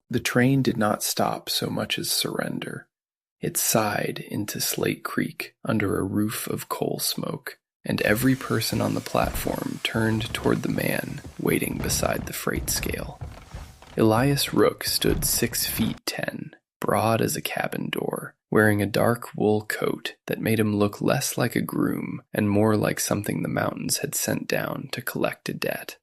The train did not stop so much as surrender. It sighed into Slate Creek under a roof of coal smoke, and every person on the platform turned toward the man waiting beside the freight scale. Elias Rook stood 6 feet 10, broad as a cabin door, wearing a dark wool coat that made him look less like a groom and more like something the mountains had sent down to collect a debt.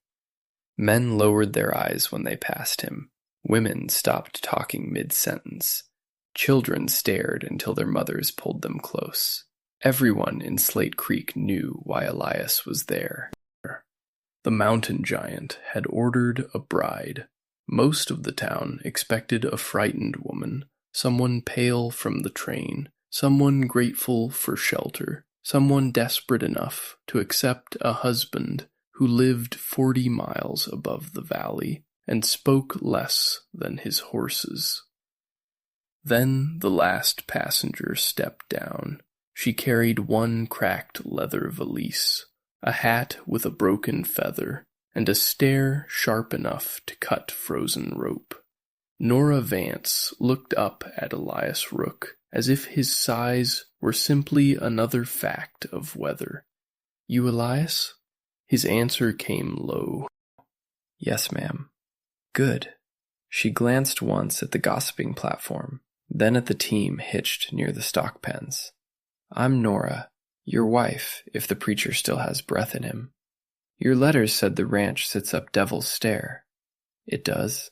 Men lowered their eyes when they passed him. Women stopped talking mid-sentence. Children stared until their mothers pulled them close. Everyone in Slate Creek knew why Elias was there. The mountain giant had ordered a bride. Most of the town expected a frightened woman, someone pale from the train, someone grateful for shelter, someone desperate enough to accept a husband who lived 40 miles above the valley and spoke less than his horses. Then the last passenger stepped down. She carried one cracked leather valise, a hat with a broken feather, and a stare sharp enough to cut frozen rope. Nora Vance looked up at Elias Rook as if his size were simply another fact of weather. "You Elias?" His answer came low. "Yes, ma'am." "Good." She glanced once at the gossiping platform, then at the team hitched near the stock pens. "I'm Nora, your wife, if the preacher still has breath in him. Your letters said the ranch sits up Devil's Stair." "It does."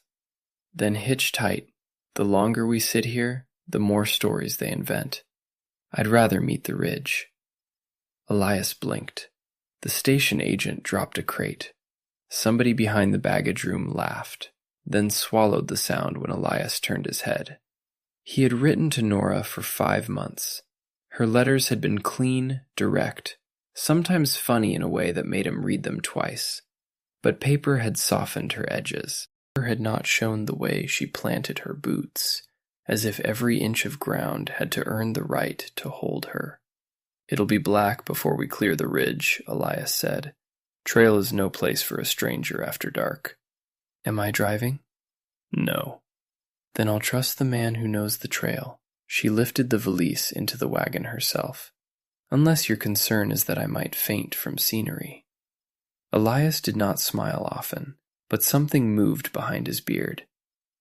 "Then hitch tight. The longer we sit here, the more stories they invent. I'd rather meet the ridge." Elias blinked. The station agent dropped a crate. Somebody behind the baggage room laughed, then swallowed the sound when Elias turned his head. He had written to Nora for 5 months. Her letters had been clean, direct, sometimes funny in a way that made him read them twice. But paper had softened her edges. Her had not shown the way she planted her boots, as if every inch of ground had to earn the right to hold her. "It'll be black before we clear the ridge," Elias said. "Trail is no place for a stranger after dark." "Am I driving?" "No." "Then I'll trust the man who knows the trail." She lifted the valise into the wagon herself. "Unless your concern is that I might faint from scenery." Elias did not smile often, but something moved behind his beard.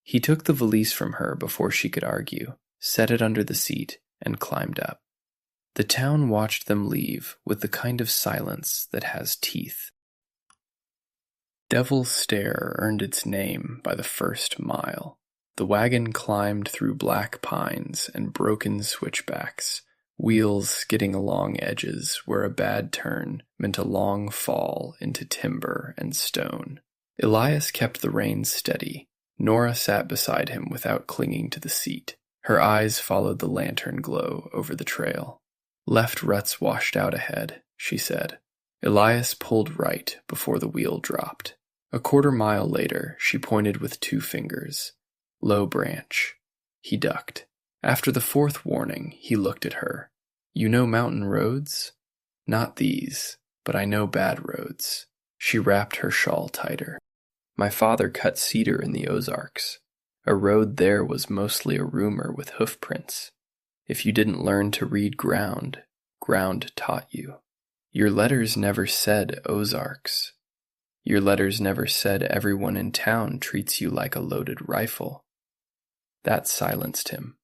He took the valise from her before she could argue, set it under the seat, and climbed up. The town watched them leave with the kind of silence that has teeth. Devil's Stair earned its name by the first mile. The wagon climbed through black pines and broken switchbacks, wheels skidding along edges where a bad turn meant a long fall into timber and stone. Elias kept the reins steady. Nora sat beside him without clinging to the seat. Her eyes followed the lantern glow over the trail. "Left ruts washed out ahead," she said. Elias pulled right before the wheel dropped. A quarter mile later, she pointed with 2 fingers. "Low branch." He ducked. After the 4th warning, he looked at her. "You know mountain roads?" "Not these, but I know bad roads." She wrapped her shawl tighter. "My father cut cedar in the Ozarks. A road there was mostly a rumor with hoof prints. If you didn't learn to read ground, ground taught you. Your letters never said Ozarks. Your letters never said everyone in town treats you like a loaded rifle." That silenced him.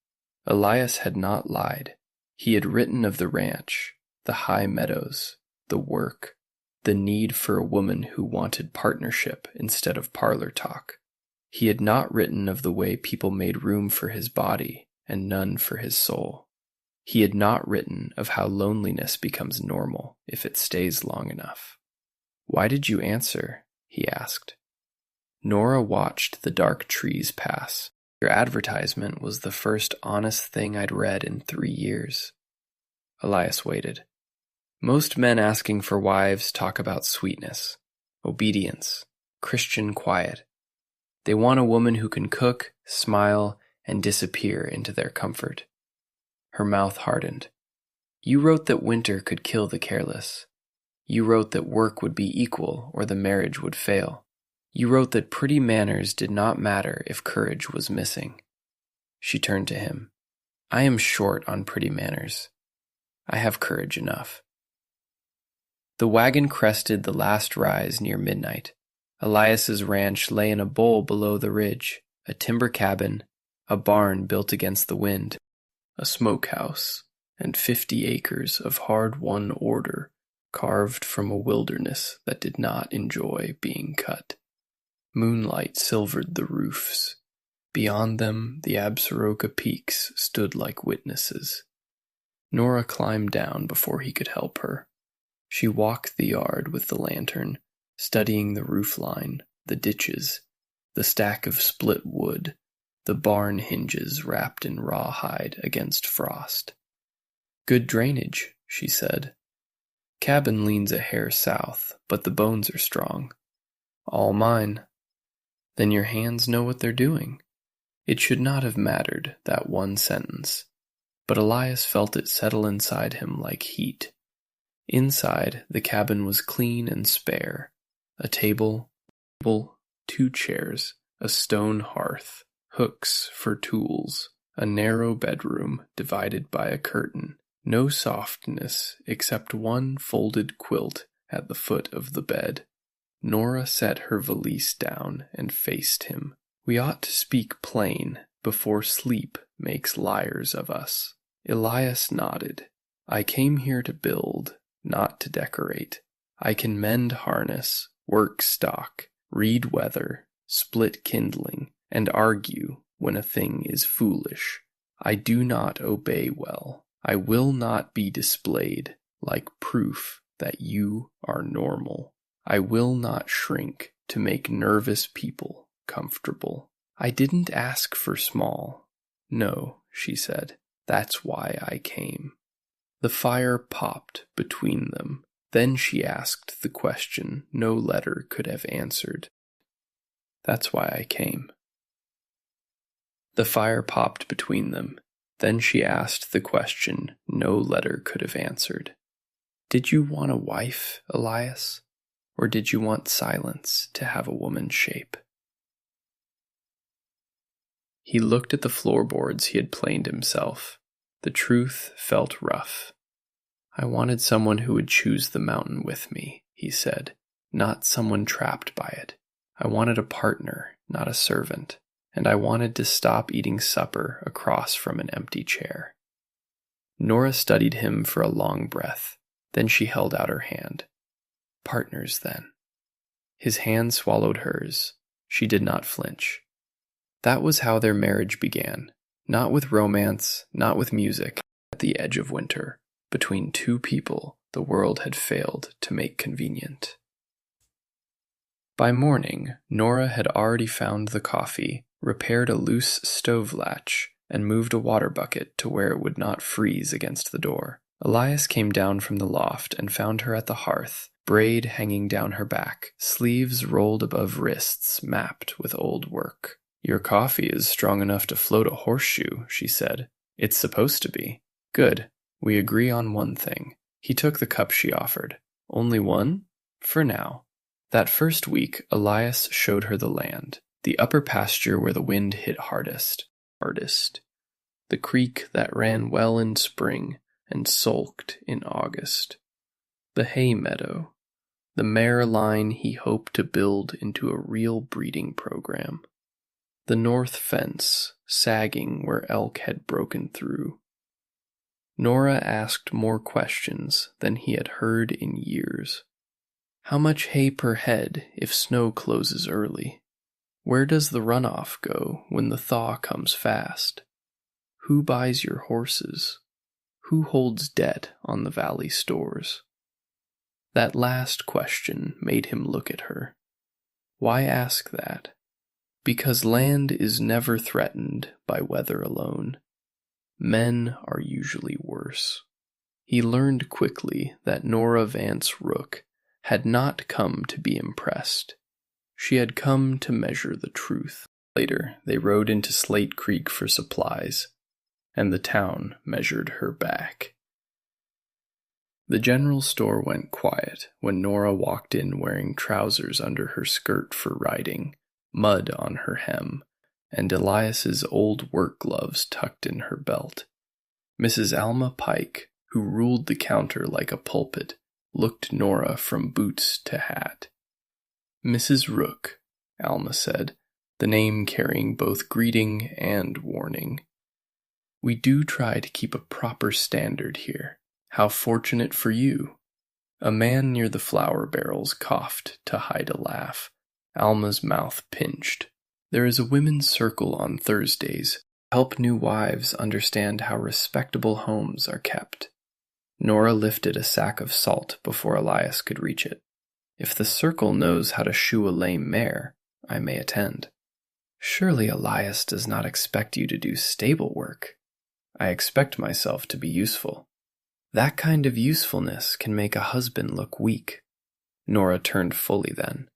Elias had not lied. He had written of the ranch, the high meadows, the work, the need for a woman who wanted partnership instead of parlor talk. He had not written of the way people made room for his body and none for his soul. He had not written of how loneliness becomes normal if it stays long enough. "Why did you answer?" he asked. Nora watched the dark trees pass. "Your advertisement was the first honest thing I'd read in 3 years." Elias waited. "Most men asking for wives talk about sweetness, obedience, Christian quiet. They want a woman who can cook, smile, and disappear into their comfort." Her mouth hardened. "You wrote that winter could kill the careless. You wrote that work would be equal or the marriage would fail. You wrote that pretty manners did not matter if courage was missing. She turned to him. I am short on pretty manners. I have courage enough. The wagon crested the last rise near midnight. Elias's ranch lay in a bowl below the ridge, a timber cabin, a barn built against the wind, a smokehouse, and 50 acres of hard-won order carved from a wilderness that did not enjoy being cut. Moonlight silvered the roofs. Beyond them, the Absaroka peaks stood like witnesses. Nora climbed down before he could help her. She walked the yard with the lantern, studying the roofline, the ditches, the stack of split wood, the barn hinges wrapped in rawhide against frost. Good drainage, she said. Cabin leans a hair south, but the bones are strong. All mine. Then your hands know what they're doing. It should not have mattered, that one sentence, but Elias felt it settle inside him like heat. Inside, the cabin was clean and spare. A table, 2 chairs, a stone hearth, hooks for tools, a narrow bedroom divided by a curtain. No softness except one folded quilt at the foot of the bed. Nora set her valise down and faced him. We ought to speak plain before sleep makes liars of us. Elias nodded. I came here to build, not to decorate. I can mend harness, work stock, read weather, split kindling, and argue when a thing is foolish. I do not obey well. I will not be displayed like proof that you are normal. I will not shrink to make nervous people comfortable. I didn't ask for small. No, she said. That's why I came. The fire popped between them. Then she asked the question no letter could have answered. That's why I came. The fire popped between them. Then she asked the question no letter could have answered. Did you want a wife, Elias? Or did you want silence to have a woman's shape? He looked at the floorboards he had planed himself. The truth felt rough. I wanted someone who would choose the mountain with me, he said, not someone trapped by it. I wanted a partner, not a servant. And I wanted to stop eating supper across from an empty chair. Nora studied him for a long breath. Then she held out her hand. Partners, then. His hand swallowed hers. She did not flinch. That was how their marriage began. Not with romance, not with music, at the edge of winter, between 2 people the world had failed to make convenient. By morning, Nora had already found the coffee, repaired a loose stove latch, and moved a water bucket to where it would not freeze against the door. Elias came down from the loft and found her at the hearth, braid hanging down her back, sleeves rolled above wrists mapped with old work. Your coffee is strong enough to float a horseshoe, she said. It's supposed to be. Good. We agree on one thing. He took the cup she offered. Only one? For now. That first week, Elias showed her the land. The upper pasture where the wind hit hardest. The creek that ran well in spring and sulked in August. The hay meadow. The mare line he hoped to build into a real breeding program. The north fence, sagging where elk had broken through. Nora asked more questions than he had heard in years. How much hay per head if snow closes early? Where does the runoff go when the thaw comes fast? Who buys your horses? Who holds debt on the valley stores? That last question made him look at her. Why ask that? Because land is never threatened by weather alone. Men are usually worse. He learned quickly that Nora Vance Rook had not come to be impressed. She had come to measure the truth. Later, they rode into Slate Creek for supplies, and the town measured her back. The general store went quiet when Nora walked in wearing trousers under her skirt for riding, mud on her hem, and Elias's old work gloves tucked in her belt. Mrs. Alma Pike, who ruled the counter like a pulpit, looked Nora from boots to hat. "Mrs. Rook," Alma said, the name carrying both greeting and warning. "We do try to keep a proper standard here. How fortunate for you." A man near the flour barrels coughed to hide a laugh. Alma's mouth pinched. "There is a women's circle on Thursdays. Help new wives understand how respectable homes are kept." Nora lifted a sack of salt before Elias could reach it. "If the circle knows how to shoe a lame mare, I may attend." "Surely Elias does not expect you to do stable work." "I expect myself to be useful." "That kind of usefulness can make a husband look weak." Nora turned fully then.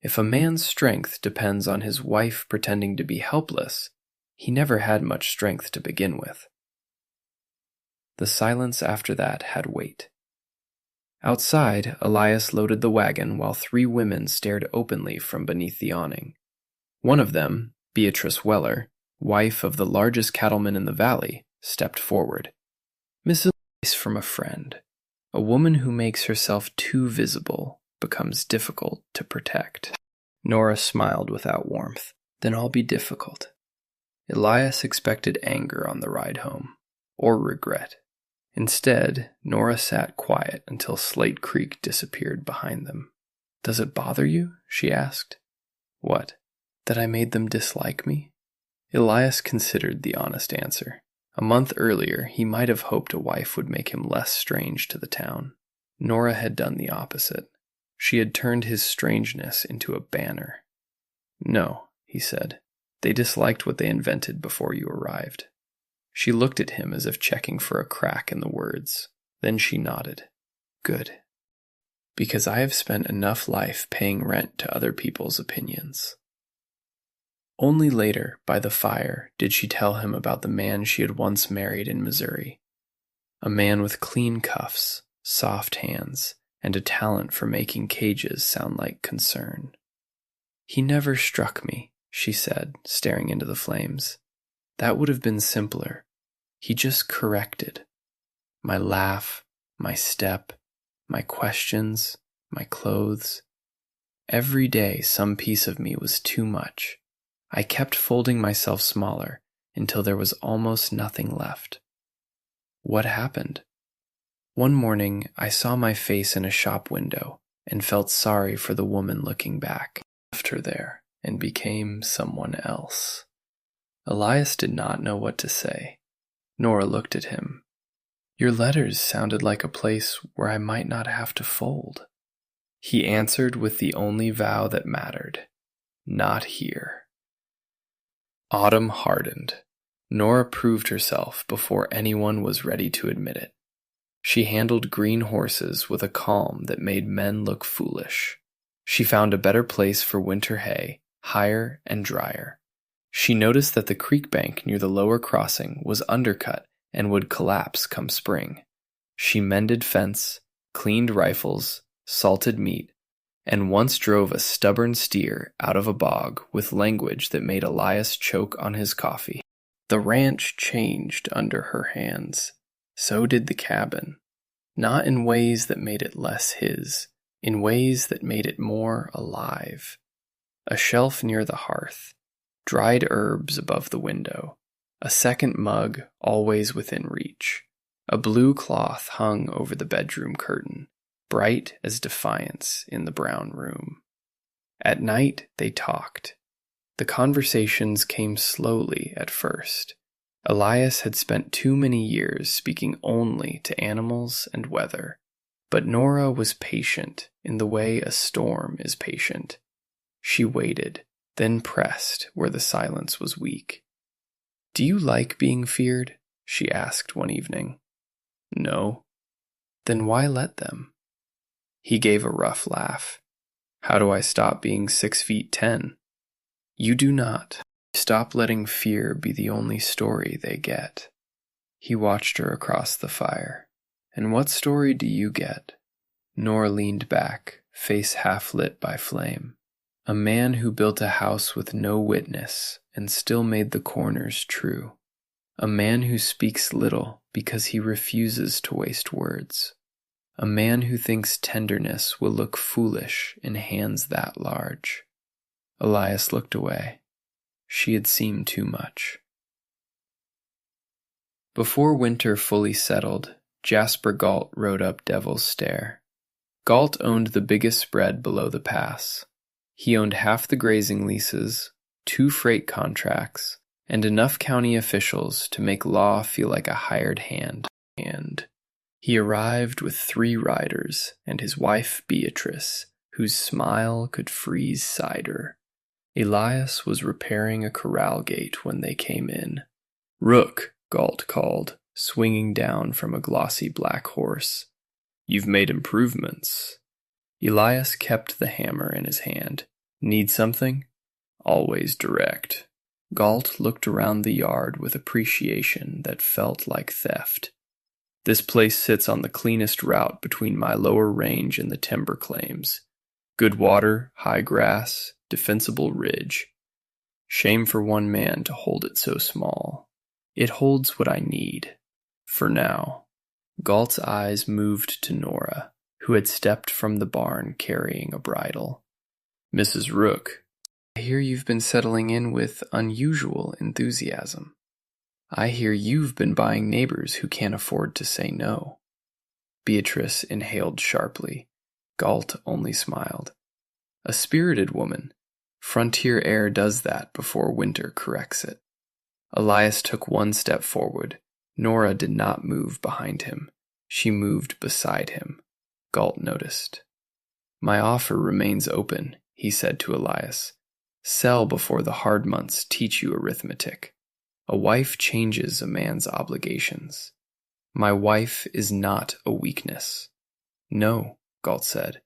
"If a man's strength depends on his wife pretending to be helpless, he never had much strength to begin with." The silence after that had weight. Outside, Elias loaded the wagon while 3 women stared openly from beneath the awning. One of them, Beatrice Weller, wife of the largest cattleman in the valley, stepped forward. "Mrs. Advice from a friend. A woman who makes herself too visible becomes difficult to protect." Nora smiled without warmth. "Then I'll be difficult." Elias expected anger on the ride home, or regret. Instead, Nora sat quiet until Slate Creek disappeared behind them. "Does it bother you?" she asked. "What? That I made them dislike me?" Elias considered the honest answer. A month earlier, he might have hoped a wife would make him less strange to the town. Nora had done the opposite. She had turned his strangeness into a banner. "No," he said. "They disliked what they invented before you arrived." She looked at him as if checking for a crack in the words. Then she nodded. "Good. Because I have spent enough life paying rent to other people's opinions." Only later, by the fire, did she tell him about the man she had once married in Missouri. A man with clean cuffs, soft hands, and a talent for making cages sound like concern. "He never struck me," she said, staring into the flames. "That would have been simpler. He just corrected. My laugh, my step, my questions, my clothes. Every day some piece of me was too much. I kept folding myself smaller until there was almost nothing left." "What happened?" "One morning I saw my face in a shop window and felt sorry for the woman looking back. I left her there and became someone else." Elias did not know what to say. Nora looked at him. "Your letters sounded like a place where I might not have to fold." He answered with the only vow that mattered. "Not here." Autumn hardened. Nora proved herself before anyone was ready to admit it. She handled green horses with a calm that made men look foolish. She found a better place for winter hay, higher and drier. She noticed that the creek bank near the lower crossing was undercut and would collapse come spring. She mended fence, cleaned rifles, salted meat, and once drove a stubborn steer out of a bog with language that made Elias choke on his coffee. The ranch changed under her hands. So did the cabin. Not in ways that made it less his, in ways that made it more alive. A shelf near the hearth, dried herbs above the window, a second mug always within reach. A blue cloth hung over the bedroom curtain, bright as defiance in the brown room. At night they talked. The conversations came slowly at first. Elias had spent too many years speaking only to animals and weather, but Nora was patient in the way a storm is patient. She waited, then pressed where the silence was weak. "Do you like being feared?" she asked one evening. "No." "Then why let them?" He gave a rough laugh. "How do I stop being 6'10"? "You do not. Stop letting fear be the only story they get." He watched her across the fire. And what story do you get? Nora leaned back, face half lit by flame. A man who built a house with no witness and still made the corners true. A man who speaks little because he refuses to waste words. A man who thinks tenderness will look foolish in hands that large. Elias looked away. She had seen too much. Before winter fully settled, Jasper Galt rode up Devil's Stair. Galt owned the biggest spread below the pass. He owned half the grazing leases, 2 freight contracts, and enough county officials to make law feel like a hired hand. And he arrived with 3 riders and his wife Beatrice, whose smile could freeze cider. Elias was repairing a corral gate when they came in. "Rook," Galt called, swinging down from a glossy black horse. "You've made improvements." Elias kept the hammer in his hand. "Need something?" "Always direct." Galt looked around the yard with appreciation that felt like theft. "This place sits on the cleanest route between my lower range and the timber claims. Good water, high grass, defensible ridge. Shame for one man to hold it so small. It holds what I need. For now." Galt's eyes moved to Nora, who had stepped from the barn carrying a bridle. "Mrs. Rook, I hear you've been settling in with unusual enthusiasm. I hear you've been buying neighbors who can't afford to say no." Beatrice inhaled sharply. Galt only smiled. "A spirited woman. Frontier air does that before winter corrects it." Elias took 1 step forward. Nora did not move behind him. She moved beside him. Galt noticed. "My offer remains open," he said to Elias. "Sell before the hard months teach you arithmetic. A wife changes a man's obligations. My wife is not a weakness." "No," Galt said.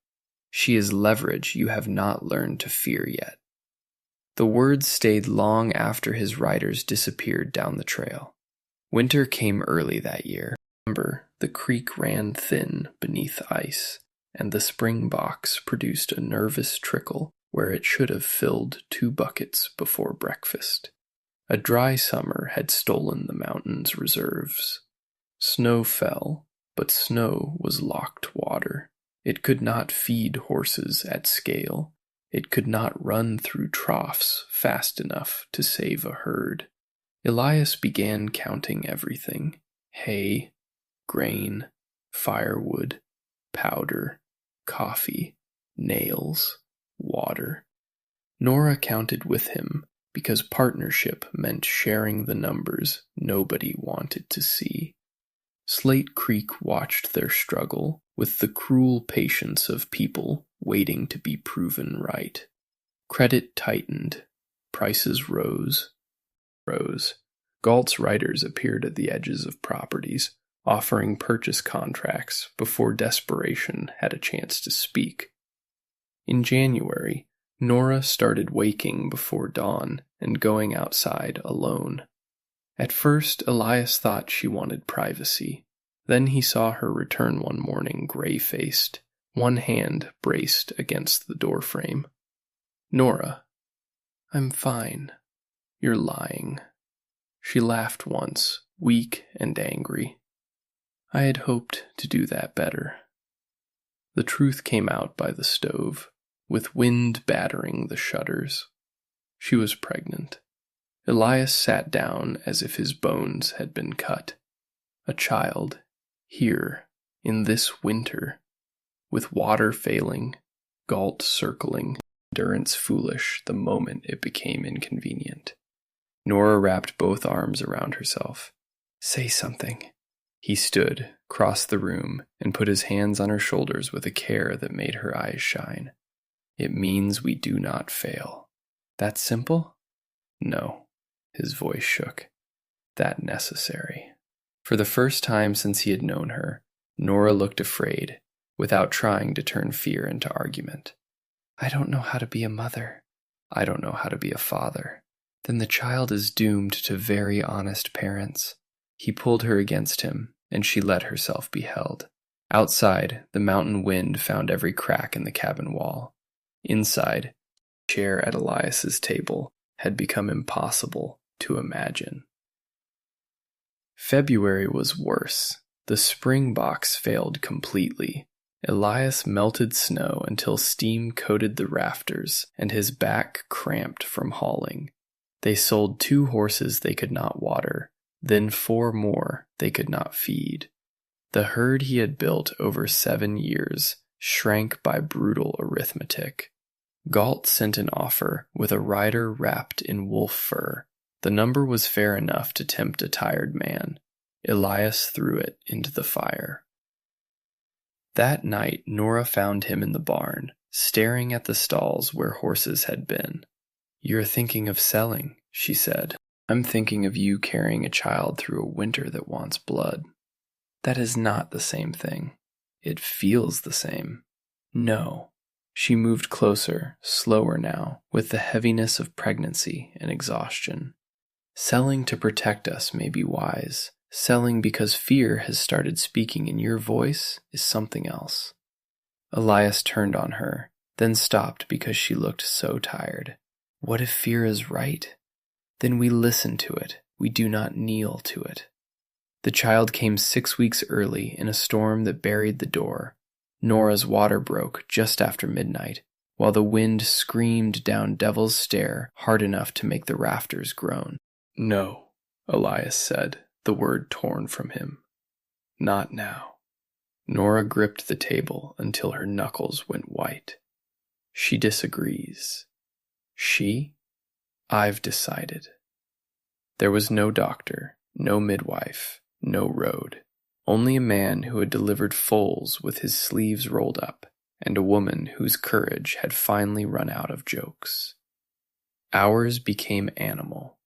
"She is leverage you have not learned to fear yet." The words stayed long after his riders disappeared down the trail. Winter came early that year. In December, the creek ran thin beneath ice, and the spring box produced a nervous trickle where it should have filled 2 buckets before breakfast. A dry summer had stolen the mountain's reserves. Snow fell, but snow was locked water. It could not feed horses at scale. It could not run through troughs fast enough to save a herd. Elias began counting everything: hay, grain, firewood, powder, coffee, nails, water. Nora counted with him because partnership meant sharing the numbers nobody wanted to see. Slate Creek watched their struggle with the cruel patience of people waiting to be proven right. Credit tightened. Prices rose. Galt's riders appeared at the edges of properties, offering purchase contracts before desperation had a chance to speak. In January, Nora started waking before dawn and going outside alone. At first, Elias thought she wanted privacy. Then he saw her return one morning gray-faced, one hand braced against the doorframe. "Nora, I'm fine. You're lying." She laughed once, weak and angry. "I had hoped to do that better." The truth came out by the stove, with wind battering the shutters. She was pregnant. Elias sat down as if his bones had been cut. A child, here, in this winter, with water failing, Galt circling, endurance foolish the moment it became inconvenient. Nora wrapped both arms around herself. "Say something." He stood, crossed the room, and put his hands on her shoulders with a care that made her eyes shine. "It means we do not fail." "That simple?" "No." His voice shook. "That necessary." For the first time since he had known her, Nora looked afraid, without trying to turn fear into argument. "I don't know how to be a mother." "I don't know how to be a father." "Then the child is doomed to very honest parents." He pulled her against him, and she let herself be held. Outside, the mountain wind found every crack in the cabin wall. Inside, the chair at Elias's table had become impossible to imagine. February was worse. The spring box failed completely. Elias melted snow until steam coated the rafters, and his back cramped from hauling. They sold 2 horses they could not water, then 4 more they could not feed. The herd he had built over 7 years shrank by brutal arithmetic. Galt sent an offer with a rider wrapped in wolf fur. The number was fair enough to tempt a tired man. Elias threw it into the fire. That night, Nora found him in the barn, staring at the stalls where horses had been. "You're thinking of selling," she said. "I'm thinking of you carrying a child through a winter that wants blood." "That is not the same thing." "It feels the same." "No." She moved closer, slower now, with the heaviness of pregnancy and exhaustion. "Selling to protect us may be wise. Selling because fear has started speaking in your voice is something else." Elias turned on her, then stopped because she looked so tired. "What if fear is right? Then we listen to it. We do not kneel to it." The child came 6 weeks early in a storm that buried the door. Nora's water broke just after midnight, while the wind screamed down Devil's Stair hard enough to make the rafters groan. "No," Elias said, the word torn from him. "Not now." Nora gripped the table until her knuckles went white. "She disagrees." "She? I've decided." There was no doctor, no midwife, no road. Only a man who had delivered foals with his sleeves rolled up, and a woman whose courage had finally run out of jokes. Hours became animal.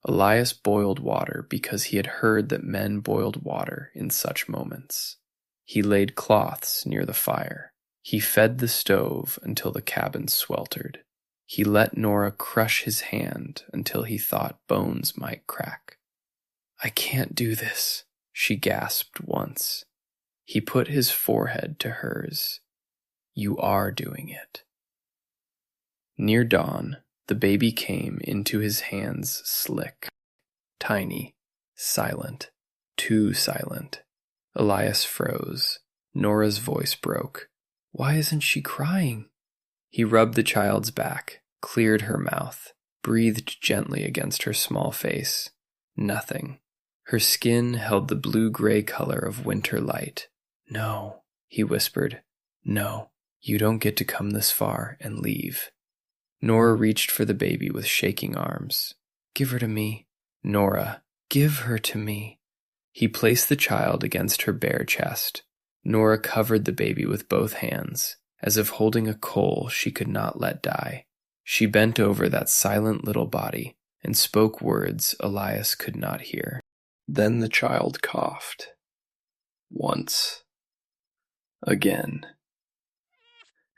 Elias boiled water because he had heard that men boiled water in such moments. He laid cloths near the fire. He fed the stove until the cabin sweltered. He let Nora crush his hand until he thought bones might crack. "I can't do this," she gasped once. He put his forehead to hers. "You are doing it." Near dawn, the baby came into his hands slick, tiny, silent, too silent. Elias froze. Nora's voice broke. "Why isn't she crying?" He rubbed the child's back, cleared her mouth, breathed gently against her small face. Nothing. Her skin held the blue-gray color of winter light. "No," he whispered. "No, you don't get to come this far and leave." Nora reached for the baby with shaking arms. "Give her to me." "Nora, give her to me." He placed the child against her bare chest. Nora covered the baby with both hands, as if holding a coal she could not let die. She bent over that silent little body and spoke words Elias could not hear. Then the child coughed. Once. Again.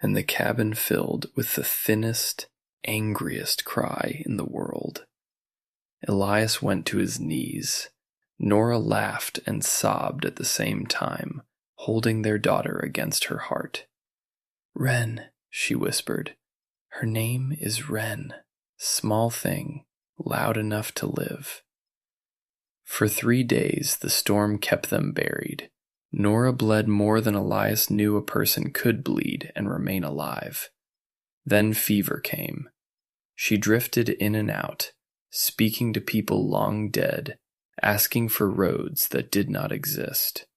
And the cabin filled with the thinnest, angriest cry in the world. Elias went to his knees. Nora laughed and sobbed at the same time, holding their daughter against her heart. "Wren," she whispered. "Her name is Wren. Small thing, loud enough to live." For 3 days the storm kept them buried. Nora bled more than Elias knew a person could bleed and remain alive. Then fever came. She drifted in and out, speaking to people long dead, asking for roads that did not exist.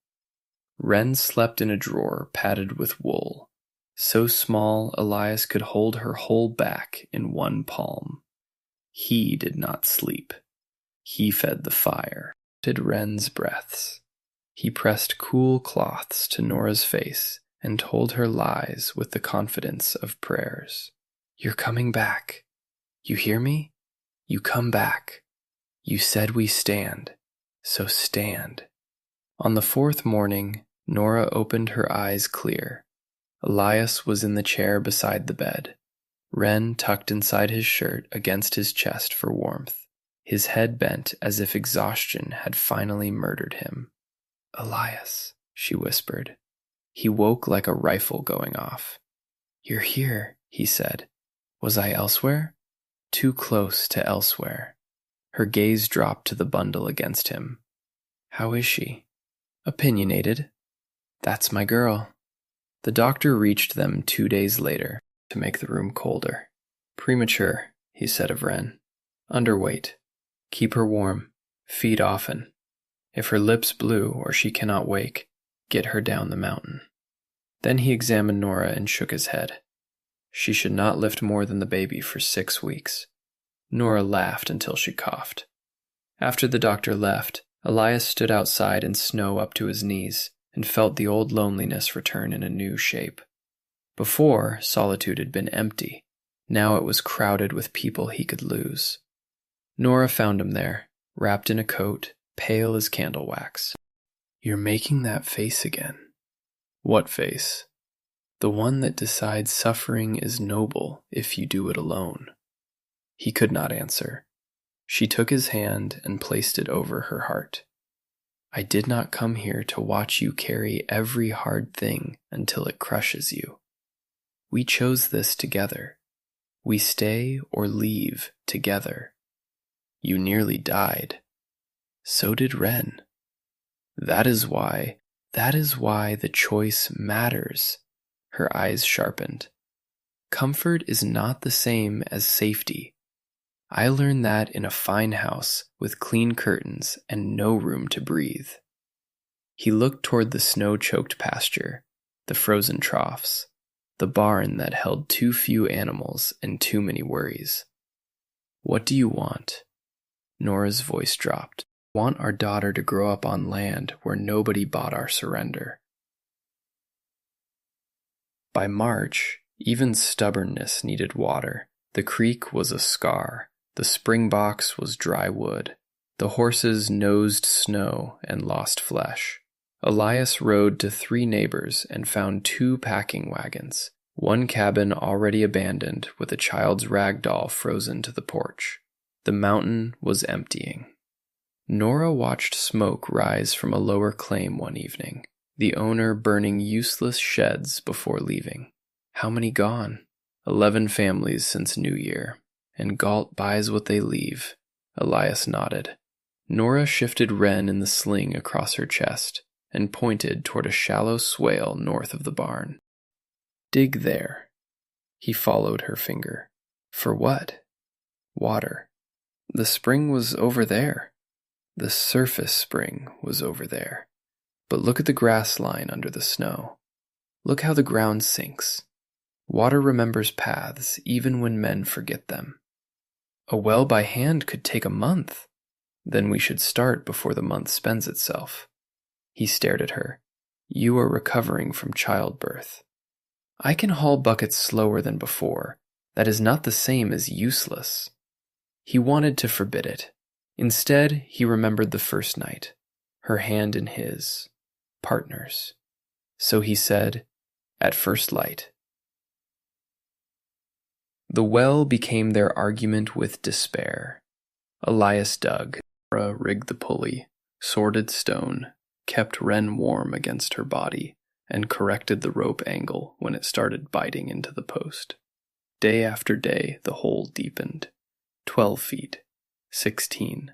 Wren slept in a drawer padded with wool, so small Elias could hold her whole back in one palm. He did not sleep. He fed the fire, did Wren's breaths. He pressed cool cloths to Nora's face and told her lies with the confidence of prayers. "You're coming back. You hear me? You come back. You said we stand, so stand." On the 4th morning, Nora opened her eyes clear. Elias was in the chair beside the bed. Wren tucked inside his shirt against his chest for warmth, his head bent as if exhaustion had finally murdered him. Elias, she whispered. He woke like a rifle going off. You're here, he said. Was I elsewhere? Too close to elsewhere. Her gaze dropped to the bundle against him. How is she? Opinionated. That's my girl. The doctor reached them 2 days later to make the room colder. Premature, he said of Wren. Underweight. Keep her warm. Feed often. If her lips blue or she cannot wake, get her down the mountain. Then he examined Nora and shook his head. She should not lift more than the baby for 6 weeks. Nora laughed until she coughed. After the doctor left, Elias stood outside in snow up to his knees and felt the old loneliness return in a new shape. Before, solitude had been empty. Now it was crowded with people he could lose. Nora found him there, wrapped in a coat, pale as candle wax. You're making that face again. What face? The one that decides suffering is noble if you do it alone. He could not answer. She took his hand and placed it over her heart. I did not come here to watch you carry every hard thing until it crushes you. We chose this together. We stay or leave together. You nearly died. So did Wren. That is why the choice matters. Her eyes sharpened. Comfort is not the same as safety. I learned that in a fine house with clean curtains and no room to breathe. He looked toward the snow-choked pasture, the frozen troughs, the barn that held too few animals and too many worries. What do you want? Nora's voice dropped. Want our daughter to grow up on land where nobody bought our surrender. By March, even stubbornness needed water. The creek was a scar. The springbox was dry wood. The horses nosed snow and lost flesh. Elias rode to 3 neighbors and found 2 packing wagons, 1 cabin already abandoned with a child's rag doll frozen to the porch. The mountain was emptying. Nora watched smoke rise from a lower claim one evening, the owner burning useless sheds before leaving. How many gone? 11 families since New Year. And Galt buys what they leave. Elias nodded. Nora shifted Wren in the sling across her chest and pointed toward a shallow swale north of the barn. Dig there. He followed her finger. For what? Water. The spring was over there. The surface spring was over there. But look at the grass line under the snow. Look how the ground sinks. Water remembers paths even when men forget them. A well by hand could take a month. Then we should start before the month spends itself. He stared at her. You are recovering from childbirth. I can haul buckets slower than before. That is not the same as useless. He wanted to forbid it. Instead, he remembered the first night, her hand in his, partners. So he said, at first light. The well became their argument with despair. Elias dug, Nora rigged the pulley, sorted stone, kept Wren warm against her body, and corrected the rope angle when it started biting into the post. Day after day, the hole deepened. 12 feet, 16,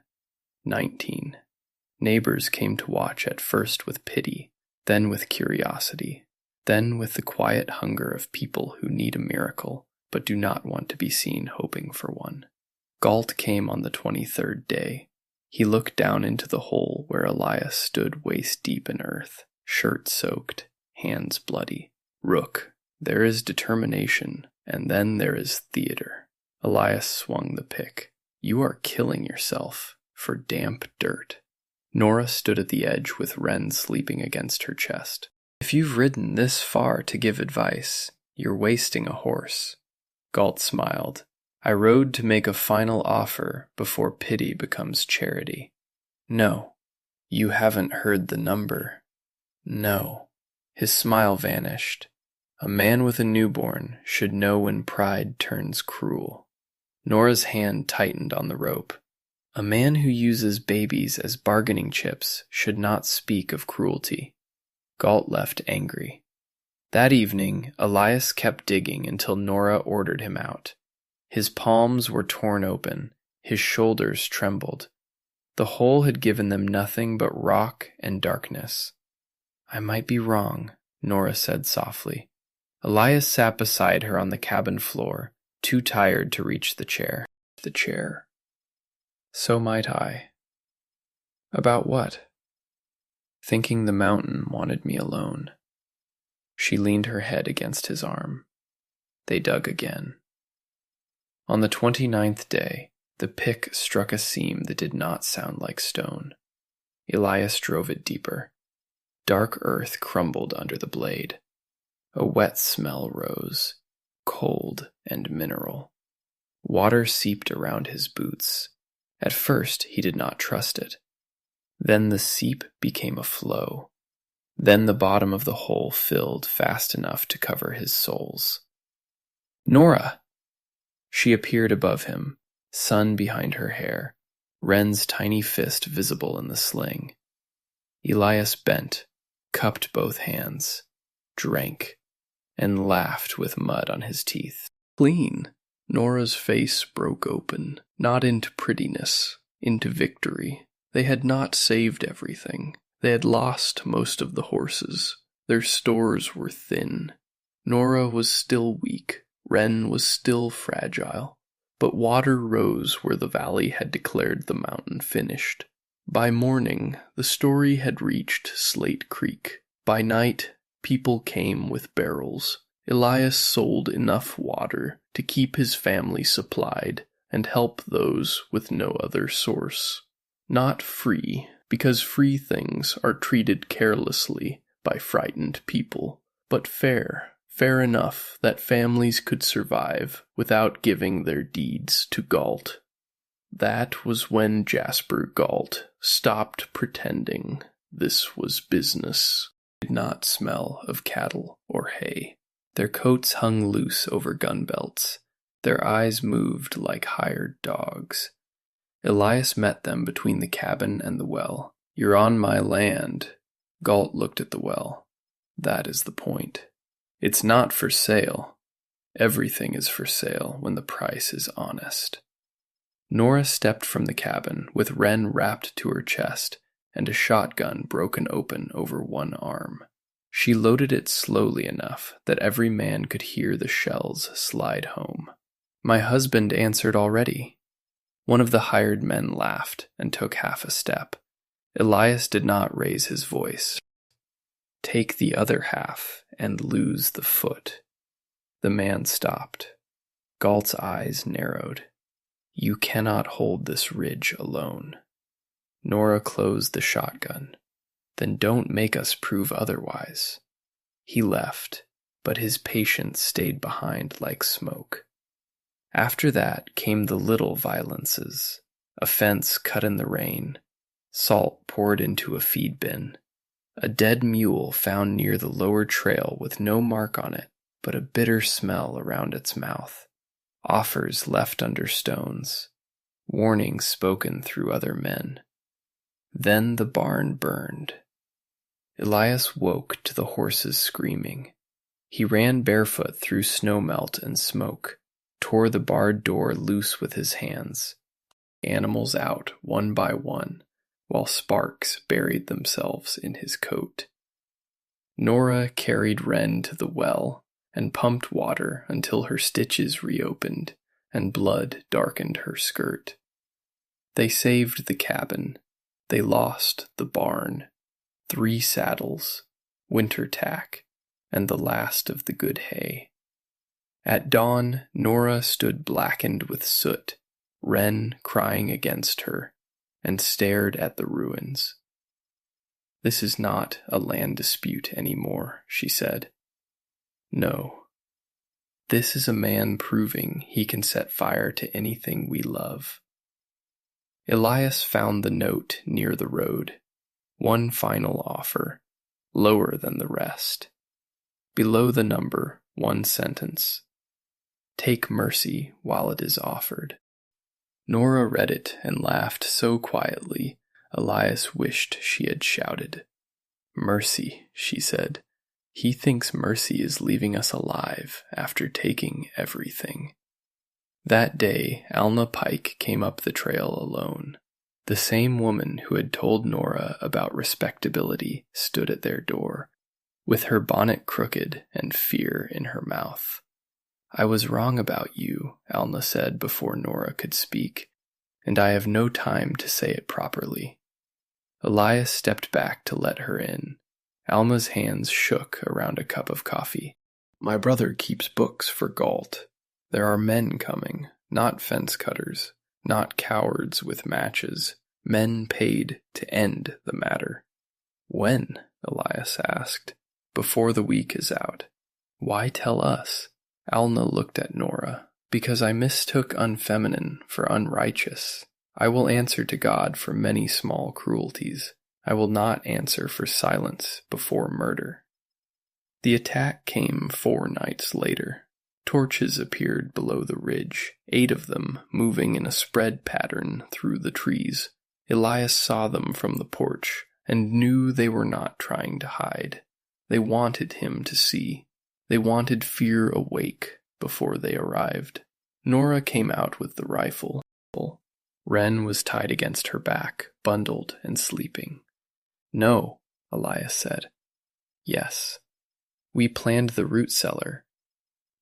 19. Neighbors came to watch at first with pity, then with curiosity, then with the quiet hunger of people who need a miracle, but do not want to be seen hoping for one. Galt came on the 23rd day. He looked down into the hole where Elias stood waist-deep in earth, shirt soaked, hands bloody. Rook, there is determination, and then there is theater. Elias swung the pick. You are killing yourself for damp dirt. Nora stood at the edge with Wren sleeping against her chest. If you've ridden this far to give advice, you're wasting a horse. Galt smiled. I rode to make a final offer before pity becomes charity. No, you haven't heard the number. No. His smile vanished. A man with a newborn should know when pride turns cruel. Nora's hand tightened on the rope. A man who uses babies as bargaining chips should not speak of cruelty. Galt left angry. That evening, Elias kept digging until Nora ordered him out. His palms were torn open, his shoulders trembled. The hole had given them nothing but rock and darkness. "I might be wrong," Nora said softly. Elias sat beside her on the cabin floor, too tired to reach the chair. "So might I." "About what?" "Thinking the mountain wanted me alone." She leaned her head against his arm. They dug again. On the 29th day, the pick struck a seam that did not sound like stone. Elias drove it deeper. Dark earth crumbled under the blade. A wet smell rose, cold and mineral. Water seeped around his boots. At first, he did not trust it. Then the seep became a flow. Then the bottom of the hole filled fast enough to cover his soles. "Nora!" She appeared above him, sun behind her hair, Wren's tiny fist visible in the sling. Elias bent, cupped both hands, drank, and laughed with mud on his teeth. "Clean." Nora's face broke open, not into prettiness, into victory. They had not saved everything. They had lost most of the horses. Their stores were thin. Nora was still weak. Wren was still fragile. But water rose where the valley had declared the mountain finished. By morning, the story had reached Slate Creek. By night, people came with barrels. Elias sold enough water to keep his family supplied and help those with no other source. Not free, because free things are treated carelessly by frightened people, but fair enough that families could survive without giving their deeds to Galt. That was when Jasper Galt stopped pretending this was business. It did not smell of cattle or hay. Their coats hung loose over gun belts. Their eyes moved like hired dogs. Elias met them between the cabin and the well. "You're on my land." Galt looked at the well. "That is the point. It's not for sale. Everything is for sale when the price is honest." Nora stepped from the cabin with Wren wrapped to her chest and a shotgun broken open over one arm. She loaded it slowly enough that every man could hear the shells slide home. "My husband answered already." One of the hired men laughed and took half a step. Elias did not raise his voice. "Take the other half and lose the foot." The man stopped. Galt's eyes narrowed. "You cannot hold this ridge alone." Nora closed the shotgun. "Then don't make us prove otherwise." He left, but his patience stayed behind like smoke. After that came the little violences. A fence cut in the rain, salt poured into a feed bin, a dead mule found near the lower trail with no mark on it, but a bitter smell around its mouth, offers left under stones, warnings spoken through other men. Then the barn burned. Elias woke to the horses screaming. He ran barefoot through snowmelt and smoke, tore the barred door loose with his hands, animals out one by one, while sparks buried themselves in his coat. Nora carried Wren to the well and pumped water until her stitches reopened and blood darkened her skirt. They saved the cabin. They lost the barn, 3 saddles, winter tack, and the last of the good hay. At dawn, Nora stood blackened with soot, Wren crying against her, and stared at the ruins. "This is not a land dispute anymore," she said. "No. This is a man proving he can set fire to anything we love." Elias found the note near the road. One final offer, lower than the rest. Below the number, one sentence. "Take mercy while it is offered." Nora read it and laughed so quietly, Elias wished she had shouted. "Mercy," she said. "He thinks mercy is leaving us alive after taking everything." That day, Alma Pike came up the trail alone. The same woman who had told Nora about respectability stood at their door, with her bonnet crooked and fear in her mouth. "I was wrong about you," Alma said before Nora could speak, "and I have no time to say it properly." Elias stepped back to let her in. Alma's hands shook around a cup of coffee. "My brother keeps books for Galt. There are men coming, not fence cutters, not cowards with matches, men paid to end the matter." "When?" Elias asked. "Before the week is out." "Why tell us?" Alma looked at Nora. "Because I mistook unfeminine for unrighteous. I will answer to God for many small cruelties. I will not answer for silence before murder." The attack came 4 nights later. Torches appeared below the ridge, 8 of them moving in a spread pattern through the trees. Elias saw them from the porch and knew they were not trying to hide. They wanted him to see. They wanted fear awake before they arrived. Nora came out with the rifle. Wren was tied against her back, bundled and sleeping. "No," Elias said. "Yes. We planned the root cellar.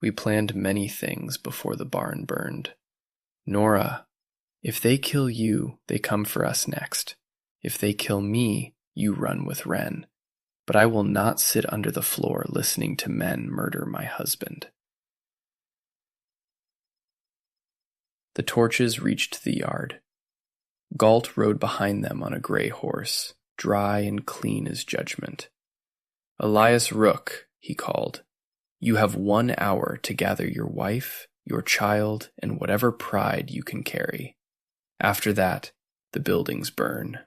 We planned many things before the barn burned. Nora, if they kill you, they come for us next. If they kill me, you run with Wren. But I will not sit under the floor listening to men murder my husband." The torches reached the yard. Galt rode behind them on a gray horse, dry and clean as judgment. "Elias Rook," he called, "you have 1 hour to gather your wife, your child, and whatever pride you can carry. After that, the buildings burn."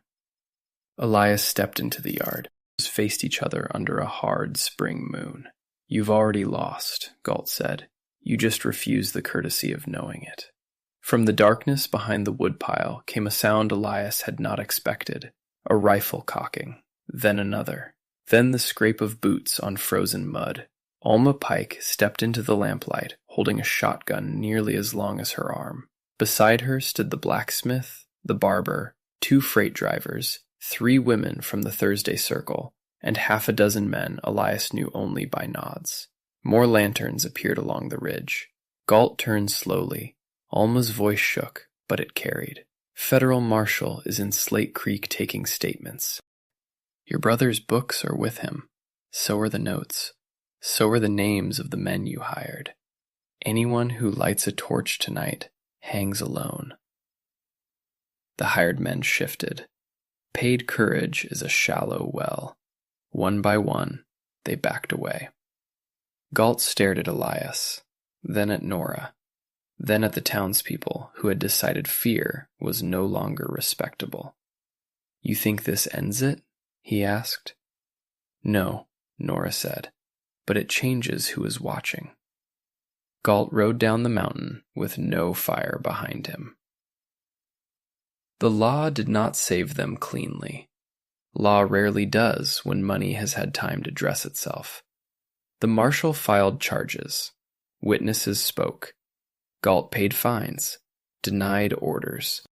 Elias stepped into the yard. Faced each other under a hard spring moon. "You've already lost," Galt said. "You just refuse the courtesy of knowing it." From the darkness behind the woodpile came a sound Elias had not expected, a rifle cocking, then another, then the scrape of boots on frozen mud. Alma Pike stepped into the lamplight, holding a shotgun nearly as long as her arm. Beside her stood the blacksmith, the barber, 2 freight drivers, 3 women from the Thursday Circle, and half a dozen men Elias knew only by nods. More lanterns appeared along the ridge. Galt turned slowly. Alma's voice shook, but it carried. "Federal Marshal is in Slate Creek taking statements. Your brother's books are with him. So are the notes. So are the names of the men you hired. Anyone who lights a torch tonight hangs alone." The hired men shifted. Paid courage is a shallow well. One by one, they backed away. Galt stared at Elias, then at Nora, then at the townspeople who had decided fear was no longer respectable. "You think this ends it?" he asked. "No," Nora said, "but it changes who is watching." Galt rode down the mountain with no fire behind him. The law did not save them cleanly. Law rarely does when money has had time to dress itself. The marshal filed charges. Witnesses spoke. Galt paid fines, denied orders,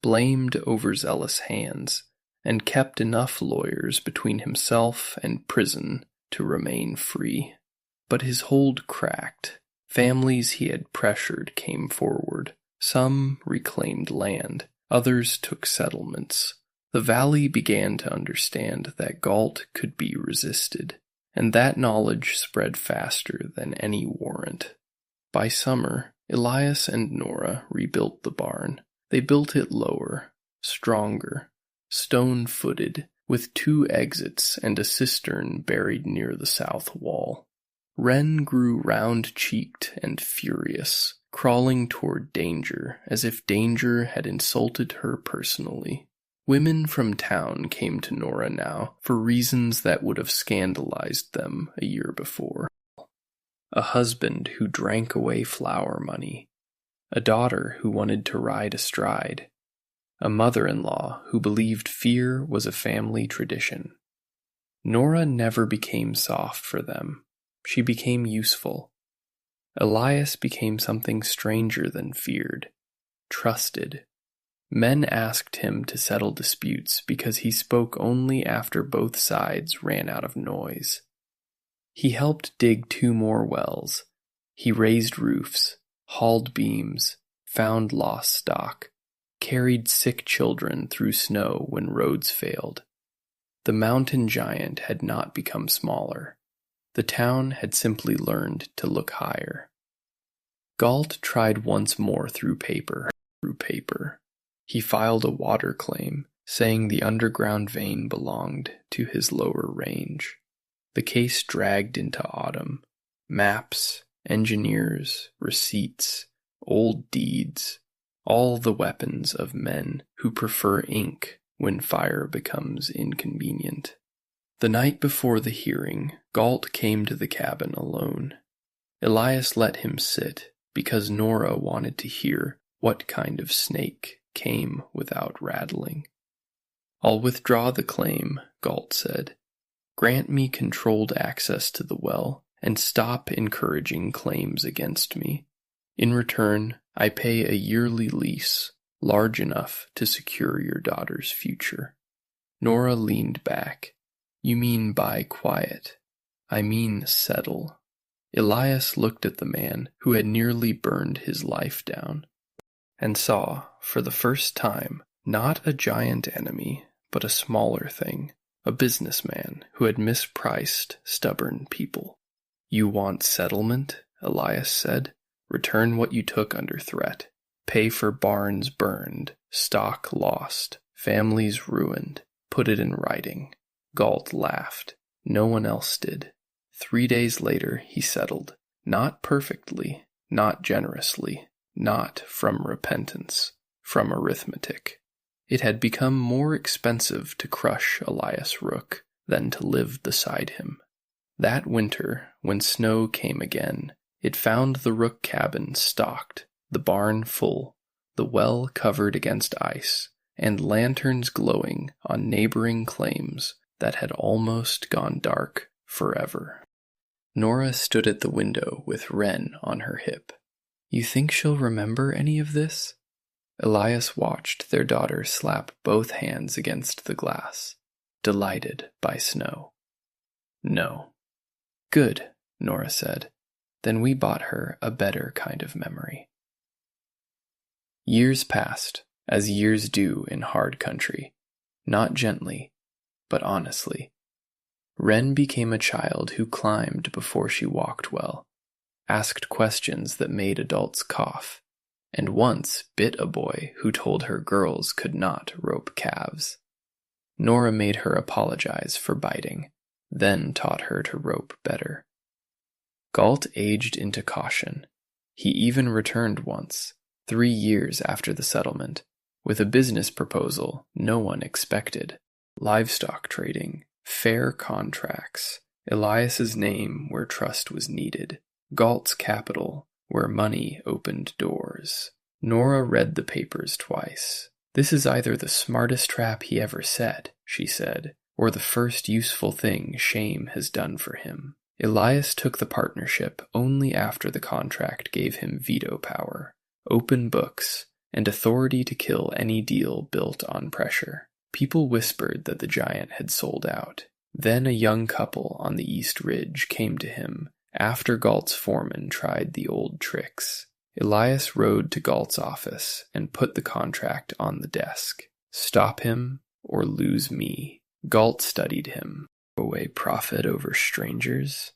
blamed overzealous hands, and kept enough lawyers between himself and prison to remain free. But his hold cracked. Families he had pressured came forward. Some reclaimed land, others took settlements. The valley began to understand that Galt could be resisted, and that knowledge spread faster than any warrant. By summer, Elias and Nora rebuilt the barn. They built it lower, stronger, stone-footed, with 2 exits and a cistern buried near the south wall. Wren grew round-cheeked and furious, crawling toward danger as if danger had insulted her personally. Women from town came to Nora now for reasons that would have scandalized them a year before. A husband who drank away flour money, a daughter who wanted to ride astride, a mother-in-law who believed fear was a family tradition. Nora never became soft for them. She became useful. Elias became something stranger than feared, trusted. Men asked him to settle disputes because he spoke only after both sides ran out of noise. He helped dig 2 more wells. He raised roofs, hauled beams, found lost stock, carried sick children through snow when roads failed. The mountain giant had not become smaller. The town had simply learned to look higher. Galt tried once more through paper. He filed a water claim, saying the underground vein belonged to his lower range. The case dragged into autumn. Maps, engineers, receipts, old deeds, all the weapons of men who prefer ink when fire becomes inconvenient. The night before the hearing, Galt came to the cabin alone. Elias let him sit because Nora wanted to hear what kind of snake came without rattling. "I'll withdraw the claim," Galt said. "Grant me controlled access to the well and stop encouraging claims against me. In return, I pay a yearly lease large enough to secure your daughter's future." Nora leaned back. "You mean buy quiet. I mean settle." Elias looked at the man who had nearly burned his life down, and saw, for the first time, not a giant enemy, but a smaller thing, a businessman who had mispriced stubborn people. "You want settlement?" Elias said. "Return what you took under threat. Pay for barns burned, stock lost, families ruined. Put it in writing." Galt laughed. No one else did. 3 days later he settled. Not perfectly, not generously, not from repentance, from arithmetic. It had become more expensive to crush Elias Rook than to live beside him. That winter, when snow came again, it found the Rook cabin stocked, the barn full, the well covered against ice, and lanterns glowing on neighboring claims that had almost gone dark forever. Nora stood at the window with Wren on her hip. "You think she'll remember any of this?" Elias watched their daughter slap both hands against the glass, delighted by snow. "No." "Good," Nora said. "Then we bought her a better kind of memory." Years passed, as years do in hard country, not gently, but honestly. Wren became a child who climbed before she walked well, asked questions that made adults cough, and once bit a boy who told her girls could not rope calves. Nora made her apologize for biting, then taught her to rope better. Galt aged into caution. He even returned once, 3 years after the settlement, with a business proposal no one expected: livestock trading, fair contracts, Elias's name where trust was needed, Galt's capital where money opened doors. Nora read the papers twice. "This is either the smartest trap he ever set," she said, "or the first useful thing shame has done for him." Elias took the partnership only after the contract gave him veto power, open books, and authority to kill any deal built on pressure. People whispered that the giant had sold out. Then a young couple on the East Ridge came to him after Galt's foreman tried the old tricks. Elias rode to Galt's office and put the contract on the desk. Stop him or lose me. Galt studied him. Away profit over strangers?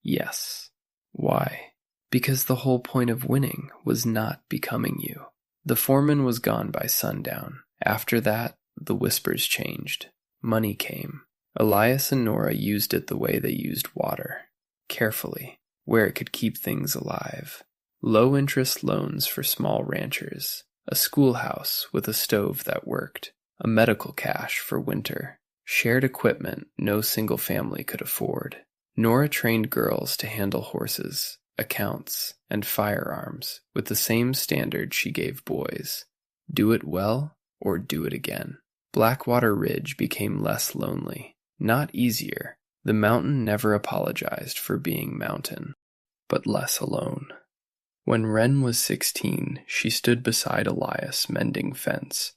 Yes. Why? Because the whole point of winning was not becoming you. The foreman was gone by sundown. After that, the whispers changed. Money came. Elias and Nora used it the way they used water. Carefully, where it could keep things alive. Low-interest loans for small ranchers. A schoolhouse with a stove that worked. A medical cache for winter. Shared equipment no single family could afford. Nora trained girls to handle horses, accounts, and firearms with the same standard she gave boys. Do it well or do it again. Blackwater Ridge became less lonely, not easier. The mountain never apologized for being mountain, but less alone. When Wren was 16, she stood beside Elias mending fence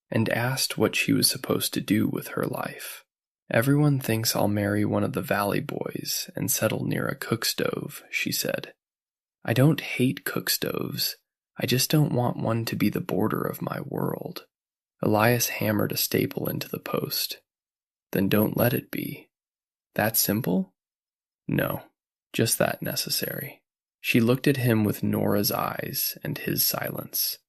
and asked what she was supposed to do with her life. Everyone thinks I'll marry one of the valley boys and settle near a cook stove, she said. I don't hate cook stoves. I just don't want one to be the border of my world. Elias hammered a staple into the post. Then don't let it be. That simple? No, just that necessary. She looked at him with Nora's eyes and his silence.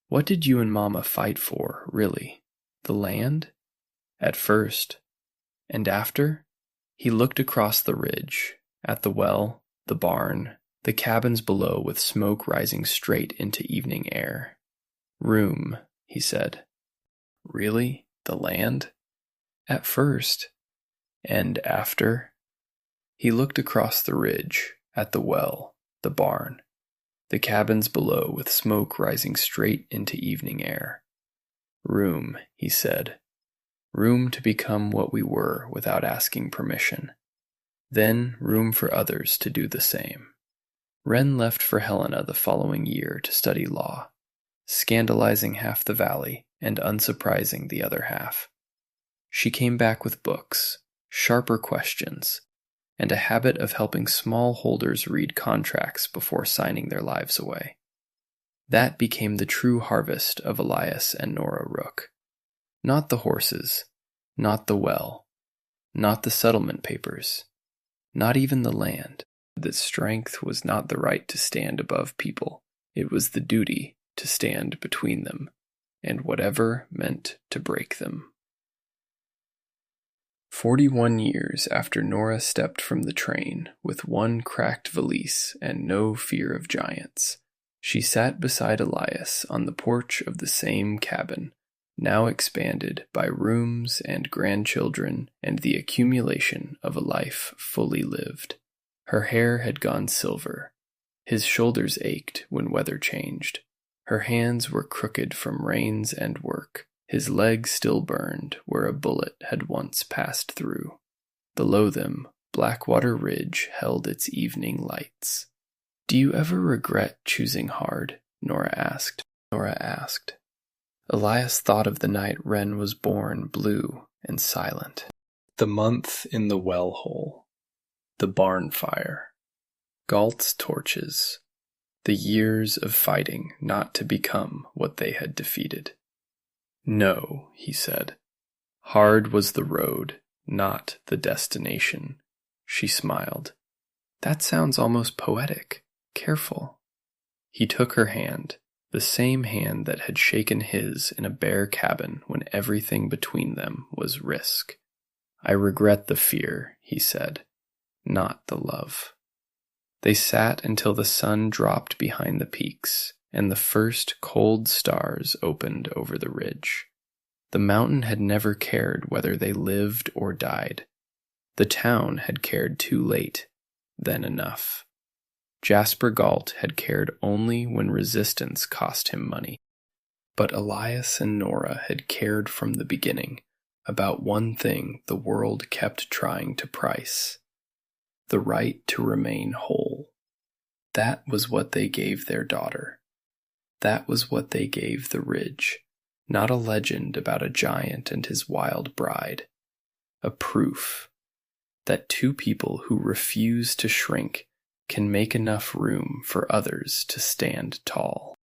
What did you and Mama fight for, really? The land? At first. And after? He looked across the ridge, at the well, the barn, the cabins below with smoke rising straight into evening air. Room, he said. Really? The land? At first. And after? He looked across the ridge, at the well, the barn, the cabins below with smoke rising straight into evening air. Room, he said. Room to become what we were without asking permission. Then room for others to do the same. Wren left for Helena the following year to study law, scandalizing half the valley and unsurprising the other half. She came back with books, sharper questions, and a habit of helping smallholders read contracts before signing their lives away. That became the true harvest of Elias and Nora Rook. Not the horses, not the well, not the settlement papers, not even the land. That strength was not the right to stand above people. It was the duty to stand between them, and whatever meant to break them. 41 years after Nora stepped from the train with one cracked valise and no fear of giants, she sat beside Elias on the porch of the same cabin, now expanded by rooms and grandchildren and the accumulation of a life fully lived. Her hair had gone silver. His shoulders ached when weather changed. Her hands were crooked from rains and work. His legs still burned where a bullet had once passed through. Below them, Blackwater Ridge held its evening lights. Do you ever regret choosing hard? Nora asked. Elias thought of the night Wren was born blue and silent. The month in the well hole. The barn fire. Galt's torches. The years of fighting not to become what they had defeated. No, he said. Hard was the road, not the destination. She smiled. That sounds almost poetic. Careful. He took her hand, the same hand that had shaken his in a bare cabin when everything between them was risk. I regret the fear, he said, not the love. They sat until the sun dropped behind the peaks, and the first cold stars opened over the ridge. The mountain had never cared whether they lived or died. The town had cared too late, then enough. Jasper Galt had cared only when resistance cost him money. But Elias and Nora had cared from the beginning about one thing the world kept trying to price: the right to remain whole. That was what they gave their daughter. That was what they gave the ridge, not a legend about a giant and his wild bride. A proof that two people who refuse to shrink can make enough room for others to stand tall.